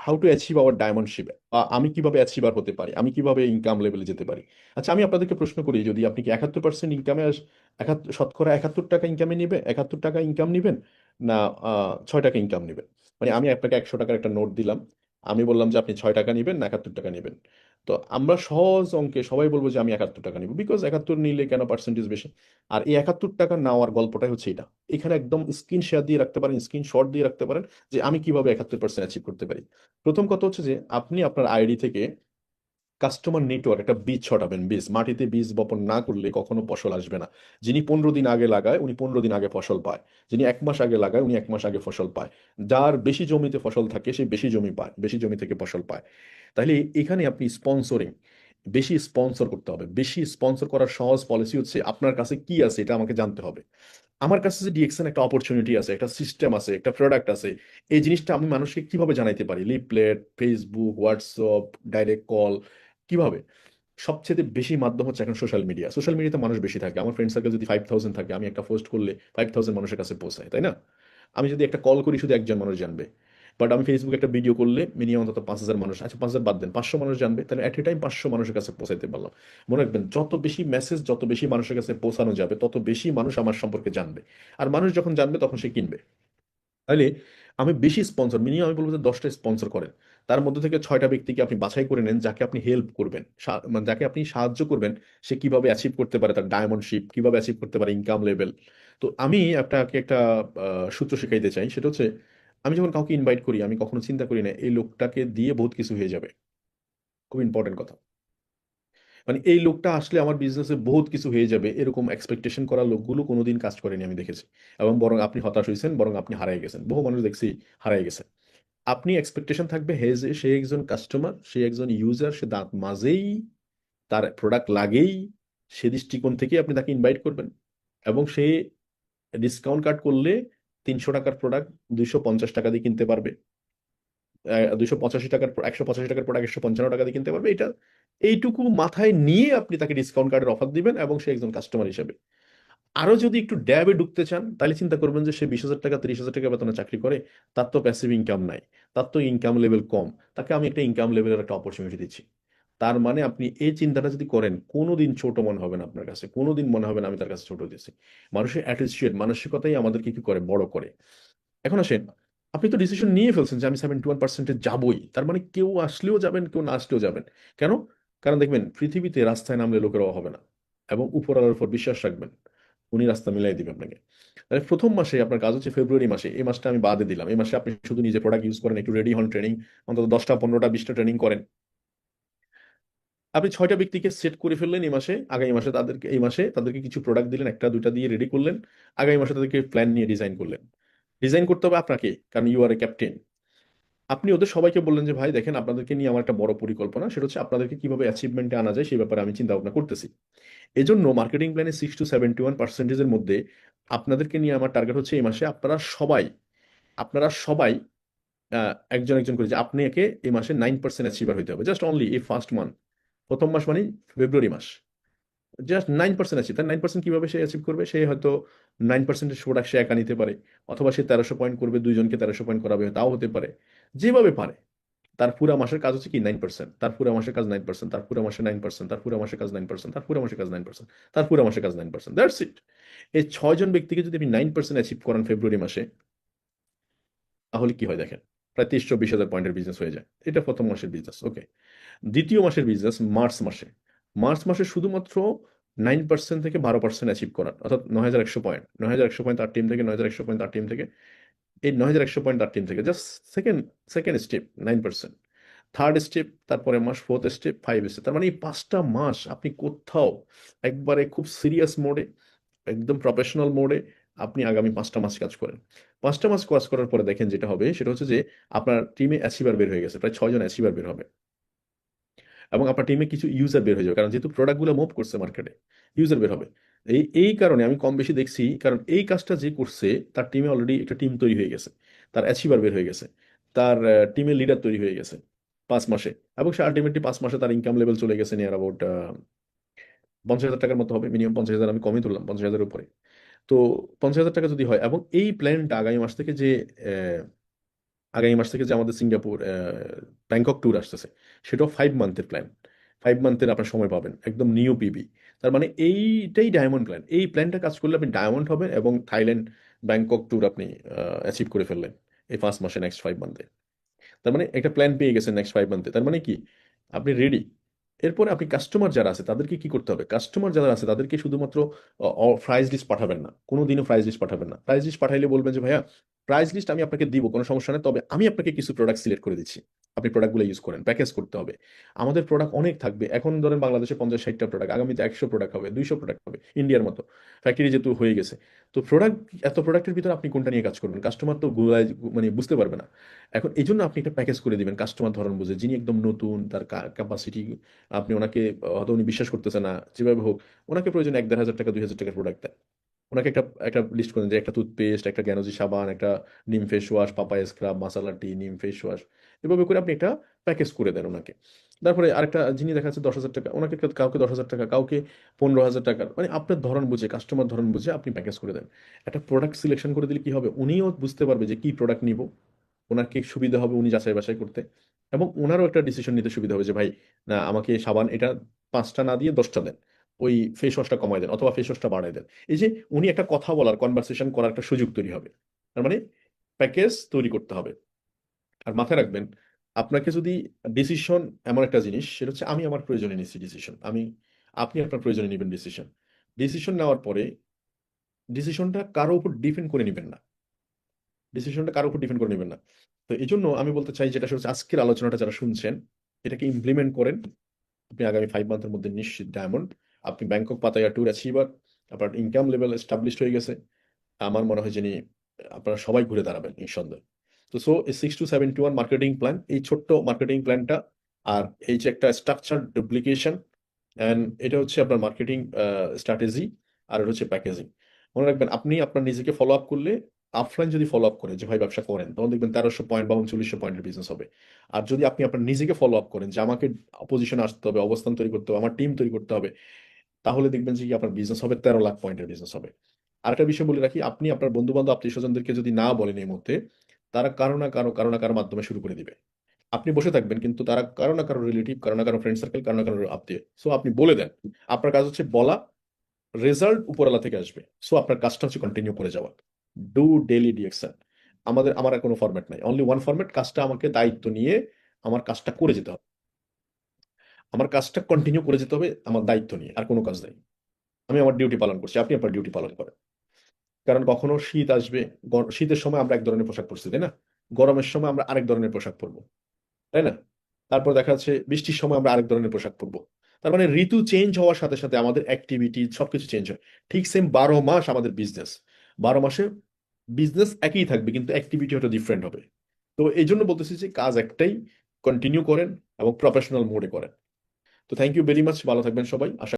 How to achieve hour ডায়মন্ডশিপ, আমি কিভাবে achiever হতে পারি, আমি কিভাবে ইনকাম লেভেলে যেতে পারি। আচ্ছা, আমি আপনাদেরকে প্রশ্ন করি, যদি আপনি কি 71% ইনকামে 71 শতকরা ইনকামে নিবে, 71 টাকা ইনকাম নিবেন, না 6 টাকা ইনকাম নিবেন? মানে আমি আপনাকে 100 টাকার একটা নোট দিলাম, আমি বললাম যে আপনি 6 টাকা নিবেন না 71 টাকা নিবেন। তো আমরা সহজ অঙ্কে সবাই বলবো যে আমি 71 টাকা নিব, বিকজ 71 নিলে কেন পার্সেন্টেজ বেশি। আর এই 71 টাকা নেওয়ার গল্পটাই হচ্ছে এটা। এখানে একদম স্ক্রিন শেয়ার দিয়ে রাখতে পারেন, স্ক্রিনশট দিয়ে রাখতে পারেন যে আমি কিভাবে 71% অ্যাচিভ করতে পারি। প্রথম কথা হচ্ছে যে আপনি আপনার আইডি থেকে কাস্টমার নেটওয়ার্ক একটা বীজ ছটাবেন। বীজ মাটিতে বীজ বপন না করলে কখনো ফসল আসবে না। যিনি 15 দিন আগে লাগায় উনি 15 দিন আগে ফসল পায়, যিনি 1 মাস আগে লাগায় উনি 1 মাস আগে ফসল পায়। যার বেশি জমিতে ফসল থাকে সে বেশি জমি পায়, বেশি জমি থেকে ফসল পায়। তাহলে এখানে আপনি স্পন্সরিং, বেশি স্পন্সর করতে হবে। বেশি স্পন্সর করার সহজ পলিসি হচ্ছে আপনার কাছে কি আছে এটা আমাকে জানতে হবে। আমার কাছে যে ডিএক্সএন একটা অপরচুনিটি আছে, একটা সিস্টেম আছে, একটা প্রোডাক্ট আছে, এই জিনিসটা আমি মানুষকে কিভাবে জানাইতে পারি? Leaflet, Facebook, WhatsApp, direct call, কিভাবে? সবচেয়ে বেশি মাধ্যম হচ্ছে এখন সোশ্যাল মিডিয়া। সোশ্যাল মিডিয়াতে মানুষ বেশি থাকে। আমার ফ্রেন্ড সার্কেল যদি 5000 থাকে, আমি একটা পোস্ট করলে 5000 মানুষের কাছে পৌঁছায়, তাই না? আমি যদি একটা কল করি শুধু একজন মানুষ জানবে, বাট আমি ফেসবুকে একটা ভিডিও করলে মিনিমাম অন্তত 5000 মানুষ, আচ্ছা 5000 বাদ দেন, 500 মানুষ জানবে, তাহলে অ্যাট এ টাইম 500 মানুষের কাছে পৌঁছাইতে পারলাম। মনে রাখবেন, যত বেশি মেসেজ যত বেশি মানুষের কাছে পৌঁছানো যাবে তত বেশি মানুষ আমার সম্পর্কে জানবে। আর মানুষ যখন জানবে তখন সে কিনবে। তাহলে আমি বেশি স্পন্সর, মিনিমাম আমি বলবো যে 10টা স্পন্সর করেন। তার মধ্যে থেকে 6টা ব্যক্তিকে আপনি বাছাই করে নেন, যাকে আপনি হেল্প করবেন, মানে যাকে আপনি সাহায্য করবেন সে কিভাবে অ্যাচিভ করতে পারে তার ডায়মন্ডশিপ, কিভাবে অ্যাচিভ করতে পারে ইনকাম লেভেল। তো আমি আপনাকে একটা সূত্র শেখাইতে চাই, সেটা হচ্ছে আমি যখন কাউকে ইনভাইট করি আমি কখনো চিন্তা করি না এই লোকটাকে দিয়ে বহুত কিছু হয়ে যাবে। খুব ইম্পর্টেন্ট কথা। মানে এই লোকটা আসলে আমার বিজনেসে বহুত কিছু হয়ে যাবে এরকম এক্সপেকটেশন করা লোকগুলো কোনোদিন কাজ করেনি, আমি দেখেছি। এবং বরং আপনি হতাশ হয়েছেন, বরং আপনি হারাই গেছেন, বহু মানুষ দেখছি হারাই গেছে। আপনি এক্সপেকটেশন থাকবে হে যে সে একজন কাস্টমার, সে একজন ইউজার, সে দাঁত মাজেই, তার প্রোডাক্ট লাগেই, সে দৃষ্টিকোণ থেকে আপনি তাকে ইনভাইট করবেন। এবং সে ডিসকাউন্ট কার্ড করলে 300 টাকার প্রোডাক্ট 250 টাকা দিয়ে কিনতে পারবে, 285 টাকার 185 টাকার প্রোডাক্ট 155 টাকা দিয়ে কিনতে পারবে। এটা এইটুকু মাথায় নিয়ে আপনি তাকে ডিসকাউন্ট কার্ডের অফার দিবেন এবং সে একজন কাস্টমার হিসেবে। আরো যদি একটু ড্যাবে ঢুকতে চান তাহলে চিন্তা করবেন যে সে 20,000 টাকা 30,000 টাকা বেতনে চাকরি করে, তার তো প্যাসিভ ইনকাম নাই, তার তো ইনকাম লেভেল কম, তাকে আমি একটা ইনকাম লেভেলের একটা অপরচুনিটি দিচ্ছি। তার মানে আপনি এই চিন্তাটা যদি করেন কোনোদিন ছোট মনে হবে না আপনার কাছে, কোনোদিন মনে হবে না আমি তার কাছে ছোট দিচ্ছি। মানুষের অ্যাটিটিউড, মানসিকতাই আমাদেরকে কি করে বড় করে। এখন আসেন, আপনি তো ডিসিশন নিয়ে ফেলছেন যে আমি 71%-এ যাবই, তার মানে কেউ আসলেও যাবেন কেউ না আসলেও যাবেন। কেন? কারণ দেখবেন পৃথিবীতে রাস্তায় নামলে লোকেরাও হবে না, এবং উপরওয়ালার উপর বিশ্বাস রাখবেন, উনি রাস্তা মিলাই দিবে আপনাকে। তাহলে প্রথম মাসে আপনার কাজ হচ্ছে ফেব্রুয়ারি মাসে, এই মাসটা আমি বাদে দিলাম, এই মাসে আপনি শুধু নিজে প্রোডাক্ট ইউজ করেন, একটু রেডি হন, ট্রেনিং অন্তত 10টা 15টা 20টা ট্রেনিং করেন। আপনি 6টা ব্যক্তিকে সেট করে ফেললেন এই মাসে, আগামী মাসে তাদেরকে, এই মাসে তাদেরকে কিছু প্রোডাক্ট দিলেন, একটা দুইটা দিয়ে রেডি করলেন। আগামী মাসে তাদেরকে প্ল্যান নিয়ে ডিজাইন করলেন। ডিজাইন করতে হবে আপনাকে, কারণ ইউ আর এ ক্যাপ্টেন। আপনি ওদের সবাইকে বললেন যে ভাই দেখেন, আপনাদেরকে নিয়ে আমার একটা বড় পরিকল্পনা, সেটা হচ্ছে আপনাদেরকে কিভাবে অ্যাচিভমেন্টে আনা যায় সেই ব্যাপারে আমি চিন্তা ভাবনা করতেছি। এজন্য মার্কেটিং প্ল্যানে 60-71%-এর মধ্যে আপনাদেরকে নিয়ে আমার টার্গেট হচ্ছে এই মাসে আপনারা সবাই একজন একজন করে, যে আপনি একে এই মাসে 9% অ্যাচিভার হইতে হবে, জাস্ট অনলি এই ফার্স্ট মান্থ, প্রথম মাস মানে ফেব্রুয়ারি মাস। জাস্ট 9% অ্যাচিভ, তার 9% কিভাবে সে অ্যাচিভ করবে? সে হয়তো 9%-এর প্রোডাক্ট সে একা নিতে পারে, অথবা সে 1300 পয়েন্ট করবে, দুইজনকে 1300 পয়েন্ট করাবে, তাও হতে পারে। যেভাবে পারে। তার পুরা মাসের কাজ হচ্ছে কি 9%, তার পুরা মাসের কাজ 9%, তার পুরা মাসে 9%, তার পুরা মাসের কাজ 9%, তার পুরা মাসের কাজ 9%, তার পুরা মাসের কাজ 9%, দ্যাটস ইট। এই 6 জন ব্যক্তিকে যদি আপনি 9% অ্যাচিভ করেন ফেব্রুয়ারি মাসে, তাহলে কি হয় দেখেন, প্রায় 23-24 হাজার পয়েন্টের বিজনেস হয়ে যায়। এটা প্রথম মাসের বিজনেস, ওকে। দ্বিতীয় মাসের বিজনেস মার্চ মাসে। মার্চ মাসে শুধুমাত্র 9% থেকে 12% অ্যাচিভ করার, অর্থাৎ 9100 পয়েন্ট, 9100 পয়েন্ট তার টিম থেকে, 9100 পয়েন্ট তার টিম থেকে, এই 9100 পয়েন্ট তার টিম থেকে, just second second step 9%, third step, তারপরে মাস ফোর্থ স্টেপ, 5 স্টেপ। তার মানে এই 5টা মাস আপনি কোথাও একবারে খুব সিরিয়াস মোডে, একদম প্রফেশনাল মোডে আপনি আগামী 5টা মাস কাজ করেন। 5টা মাস কাজ করার পরে দেখেন যেটা হবে সেটা হচ্ছে যে আপনার টিমে অ্যাচিভার বের হয়ে গেছে, প্রায় 6 জন অ্যাচিভার বের হবে। এবং আপনার টিমে কিছু ইউজার বের হয়ে যাবে, কারণ যেহেতু প্রোডাক্টগুলো মুভ করছে মার্কেটে, ইউজার বের হবে। এই কারণে আমি কম বেশি দেখছি, কারণ এই কাজটা যে করছে তার টিমে অলরেডি একটা টিম তৈরি হয়ে গেছে, তার অ্যাচিভার বের হয়ে গেছে, তার টিমের লিডার তৈরি হয়ে গেছে 5 মাসে। এবং সে আলটিমেটলি 5 মাসে তার ইনকাম লেভেল চলে গেছে নিয়ার অ্যাবাউট 50,000 টাকার মতো হবে, মিনিমাম 50,000, আমি কমই তুললাম 50,000-এর উপরে। তো 50,000 টাকা যদি হয়, এবং এই প্ল্যানটা আগামী মাস থেকে যে আগামী মাস থেকে যে আমাদের সিঙ্গাপুর ব্যাংকক ট্যুর আসতেছে, সেটাও 5 মান্থের প্ল্যান। 5 মান্থের আপনার সময় পাবেন, একদম নিউ পিবি। তার মানে এইটাই ডায়মন্ড প্ল্যান। এই প্ল্যানটা কাজ করলে আপনি ডায়মন্ড হবেন এবং থাইল্যান্ড ব্যাংকক ট্যুর আপনি অ্যাচিভ করে ফেললেন এই 5 মাসে, নেক্সট 5 মান্থে। তার মানে একটা প্ল্যান পেয়ে গেছেন নেক্সট 5 মান্থে, তার মানে কি আপনি রেডি। এরপরে আপনি কাস্টমার যারা আছে তাদেরকে কি করতে হবে, কাস্টমার যারা আছে তাদেরকে শুধুমাত্র প্রাইস লিস্ট পাঠাবেন না, কোনোদিনও প্রাইস লিস্ট পাঠাবেন না। প্রাইস লিস্ট পাঠাইলে বলবেন যে ভাইয়া প্রাইস লিস্ট আমি আপনাকে দিব, কোনো সমস্যা নেই, তবে আমি আপনাকে কিছু প্রোডাক্ট সিলেক্ট করে দিচ্ছি, আপনি প্রোডাক্টগুলো ইউজ করেন। প্যাকেজ করতে হবে। আমাদের প্রোডাক্ট অনেক থাকবে, এখন ধরেন বাংলাদেশে 50-60টা প্রোডাক্ট, আগামীতে 100 প্রোডাক্ট হবে, 200 প্রোডাক্ট হবে, ইন্ডিয়ার মতো ফ্যাক্টরি যেহেতু হয়ে গেছে। তো প্রোডাক্ট, এত প্রোডাক্টের ভিতরে আপনি কোনটা নিয়ে কাজ করবেন, কাস্টমার তো মানে বুঝতে পারবে না। এখন এই জন্য আপনি একটা প্যাকেজ করে দিবেন কাস্টমার ধরন বুঝে, যিনি একদম নতুন, তার ক্যাপাসিটি, আপনি ওনাকে হয়তো উনি বিশ্বাস করতেছে না, যেভাবে হোক ওনাকে প্রয়োজন 1-1,500 টাকা 2,000 টাকার প্রোডাক্ট দেন। ওনাকে একটা একটা লিস্ট করেন যে একটা টুথপেস্ট, একটা জ্ঞানজি সাবান, একটা নিম ফেস ওয়াশ, পাপায়া স্ক্রাব, মাসালা টি, নিম ফেস ওয়াশ, এভাবে করে আপনি একটা প্যাকেজ করে দেন ওনাকে। তারপরে আরেকটা যিনি দেখা যাচ্ছে 10,000 টাকা, ওনাকে কাউকে 10,000 টাকা, কাউকে 15,000 টাকার, মানে আপনার ধরন বুঝে, কাস্টমার ধরন বুঝে আপনি প্যাকেজ করে দেন। একটা প্রোডাক্ট সিলেকশন করে দিলে কি হবে, উনিও বুঝতে পারবে যে কি প্রোডাক্ট নিব, ওনার কি সুবিধা হবে উনি যাচাই বাছাই করতে, এবং ওনারও একটা ডিসিশন নিতে সুবিধা হবে যে ভাই না, আমাকে সাবান এটা 5টা না দিয়ে 10টা দেন, ওই ফেস ওয়াশটা কমায় দেন অথবা ফেস ওয়াশটা বাড়ায় দেন। এই যে উনি একটা কথা বলার, কনভারসেশন করার একটা সুযোগ তৈরি হবে। তার মানে প্যাকেজ তৈরি করতে হবে। আর মাথায় রাখবেন, আপনাকে যদি ডিসিশন, এমন একটা জিনিস সেটা হচ্ছে আমি আমার প্রয়োজনে নিচ্ছি ডিসিশন, আপনি আপনার প্রয়োজনে নেবেন ডিসিশন। ডিসিশন নেওয়ার পরে ডিসিশনটা কারো উপর ডিপেন্ড করে নেবেন না, ডিসিশনটা কারোর উপর ডিপেন্ড করে নেবেন না। তো এই জন্য আমি বলতে চাই, যেটা হচ্ছে আজকের আলোচনাটা যারা শুনছেন, এটাকে ইমপ্লিমেন্ট করেন। আপনি আগামী 5 মান্থের মধ্যে নিশ্চিত ডায়মন্ড। আপনি ব্যাংকক পাতায়া ট্যুর অ্যাচিভার, আপনার ইনকাম লেভেল এস্টাবলিশড হয়ে গেছে। আমার মনে হয় যিনি আপনারা সবাই ঘুরে দাঁড়াবেন নিঃসন্দেহ। তো সো এই 6 to 7 to 1 মার্কেটিং প্ল্যান, এই ছোট্ট মার্কেটিং প্ল্যানটা, আর এই যে একটা স্ট্রাকচার ডুপ্লিকেশন, অ্যান্ড এটা হচ্ছে আপনার মার্কেটিং স্ট্র্যাটেজি, আর এটা হচ্ছে প্যাকেজিং। মনে রাখবেন, আপনি আপনার নিজেকে ফলো আপ করলে, অফলাইন যদি ফলো আপ করে যে ভাই ব্যবসা করেন, তখন দেখবেন 1300 পয়েন্ট বা 3900 পয়েন্টের বিজনেস হবে। আর যদি আপনি আপনার নিজেকে ফলো আপ করেন যে আমাকে অপোজিশনে আসতে হবে, অবস্থান তৈরি করতে হবে, আমার টিম তৈরি করতে হবে, তাহলে দেখবেন যে কি আপনার বিজনেস হবে 13 লাখ পয়েন্টের বিজনেস হবে। আরেকটা বিষয় বলে রাখি, আপনি আপনার বন্ধু বান্ধব আত্মীয় স্বজনদেরকে যদি না বলেন এই মুহূর্তে, তারা কারো না কারো মাধ্যমে শুরু করে দিবে। আপনি বসে থাকবেন কিন্তু তারা কারো না কারো রিলেটিভ, কারো না কারো ফ্রেন্ড সার্কেল, কারো না কারো আত্মীয়। সো আপনি বলে দেন, আপনার কাজ হচ্ছে বলা, রেজাল্ট উপরওয়ালা থেকে আসবে। সো আপনার কাজটা হচ্ছে কন্টিনিউ করে যাওয়া। Do daily ডিএকশন। আমার আর কোনো ফরম্যাট নাই, অনলি ওয়ান ফরম্যাট, কাজটা আমাকে দায়িত্ব নিয়ে আমার কাজটা করে যেতে হবে, আমার কাজটা কন্টিনিউ করে যেতে হবে আমার দায়িত্ব নিয়ে, আর কোনো কাজ নেই। আমি আমার ডিউটি পালন করছি, আপনি আপনার ডিউটি পালন করেন। কারণ কখনো শীত আসবে, শীতের সময় আমরা এক ধরনের পোশাক পরছি, তাই না? গরমের সময় আমরা আরেক ধরনের পোশাক পরবো, তাই না? তারপর দেখা যাচ্ছে বৃষ্টির সময় আমরা আরেক ধরনের পোশাক পরবো। তার মানে ঋতু চেঞ্জ হওয়ার সাথে সাথে আমাদের অ্যাক্টিভিটি সবকিছু চেঞ্জ হয়। ঠিক সেম 12 মাস আমাদের বিজনেস, 12 মাসে বিজনেস একই থাকবে কিন্তু অ্যাক্টিভিটি হয়তো ডিফারেন্ট হবে। তো এই জন্য বলতেছি যে কাজ একটাই, কন্টিনিউ করেন এবং প্রফেশনাল মোডে করেন। তো থ্যাংক ইউ ভেরি মাচ, ভালো থাকবেন সবাই। আশা